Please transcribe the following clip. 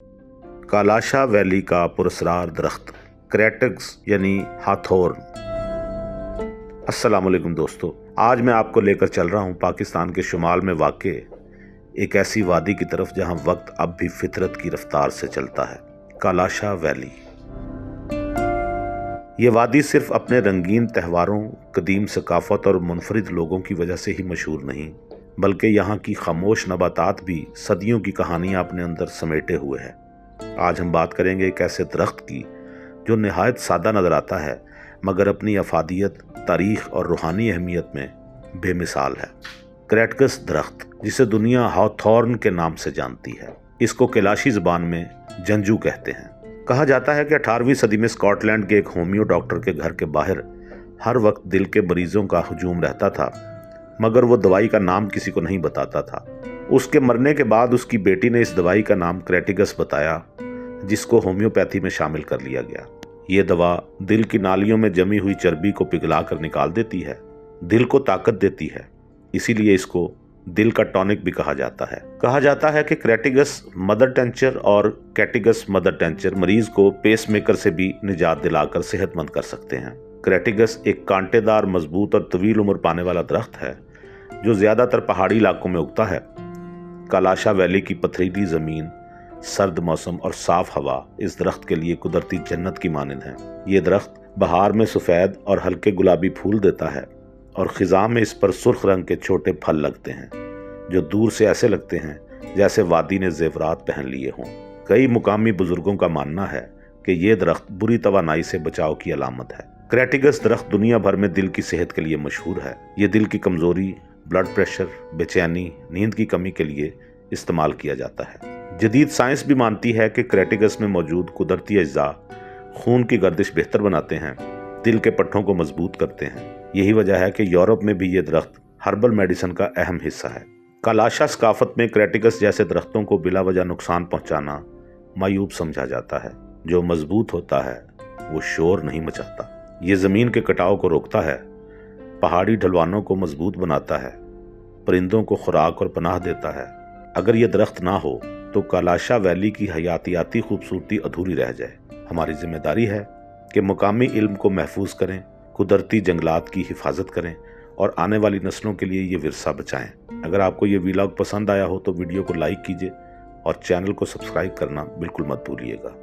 कालाशा valley का पुरस्रार दरख्त क्रेटक्स यानी हाथोर्न। अस्सलामुअलैकुम दोस्तों, आज मैं आपको लेकर चल रहा हूँ पाकिस्तान के शुमाल में वाक़े एक ऐसी वादी की तरफ जहाँ वक्त अब भी फितरत की रफ्तार से चलता है। कालाशा वैली। ये वादी सिर्फ अपने रंगीन त्योहारों, कदीम सकाफत और मुनफरिद लोगों की वजह से ही मशहूर नहीं, बल्कि यहाँ की खामोश नबातात भी सदियों की कहानियाँ अपने अंदर समेटे हुए है। आज हम बात करेंगे एक ऐसे दरख्त की जो नहायत सादा नज़र आता है, मगर अपनी अफादियत, तारीख़ और रूहानी अहमियत में बेमिसाल है। क्रेटक्स दरख्त, जिसे दुनिया हाथोर्न के नाम से जानती है। इसको कैलाशी ज़बान में जंजू कहते हैं। कहा जाता है कि 18वीं सदी में स्कॉटलैंड के एक होम्यो डॉक्टर के घर के बाहर हर वक्त दिल के मरीजों का हजूम रहता था, मगर वो दवाई का नाम किसी को नहीं बताता था। उसके मरने के बाद उसकी बेटी ने इस दवाई का नाम क्रेटिगस बताया, जिसको होम्योपैथी में शामिल कर लिया गया। ये दवा दिल की नालियों में जमी हुई चर्बी को पिघला कर निकाल देती है, दिल को ताकत देती है, इसीलिए इसको दिल का टॉनिक भी कहा जाता है। कहा जाता है कि क्रेटिगस मदर टेंचर और कैटिगस मदर टेंचर मरीज को पेसमेकर से भी निजात दिलाकर सेहतमंद कर सकते हैं। क्रेटिगस एक कांटेदार, मजबूत और तवील उम्र पाने वाला दरख्त है जो ज्यादातर पहाड़ी इलाकों में उगता है। कालाशा वैली की पथरीली जमीन, सर्द मौसम और साफ हवा इस दरख्त के लिए कुदरती जन्नत की मानिंद है। ये दरख्त बहार में सफ़ेद और हल्के गुलाबी फूल देता है और खिज़ां में इस पर सुर्ख रंग के छोटे फल लगते हैं जो दूर से ऐसे लगते हैं जैसे वादी ने जेवरात पहन लिए हों। कई मुकामी बुजुर्गों का मानना है कि ये दरख्त बुरी तवानाई से बचाव की अलामत है। क्रेटिगस दरख्त दुनिया भर में दिल की सेहत के लिए मशहूर है। ये दिल की कमज़ोरी, ब्लड प्रेशर, बेचैनी, नींद की कमी के लिए इस्तेमाल किया जाता है। जदीद साइंस भी मानती है कि क्रेटिगस में मौजूद कुदरती अज्जा खून की गर्दिश बेहतर बनाते हैं, दिल के पट्टों को मजबूत करते हैं। यही वजह है कि यूरोप में भी ये दरख्त हर्बल मेडिसिन का अहम हिस्सा है। कालाशा सकाफत में क्रेटिगस जैसे दरख्तों को बिला वजह नुकसान पहुंचाना मायूब समझा जाता है। जो मजबूत होता है वो शोर नहीं मचाता। ये ज़मीन के कटाव को रोकता है, पहाड़ी ढलवानों को मजबूत बनाता है, परिंदों को खुराक और पनाह देता है। अगर ये दरख्त ना हो तो कालाशा वैली की हयातियाती खूबसूरती अधूरी रह जाए। हमारी जिम्मेदारी है कि मुकामी इल्म को महफूज करें, कुदरती जंगलात की हिफाजत करें और आने वाली नस्लों के लिए ये विरसा बचाएं। अगर आपको ये वीलॉग पसंद आया हो तो वीडियो को लाइक कीजिए और चैनल को सब्सक्राइब करना बिल्कुल मत भूलिएगा।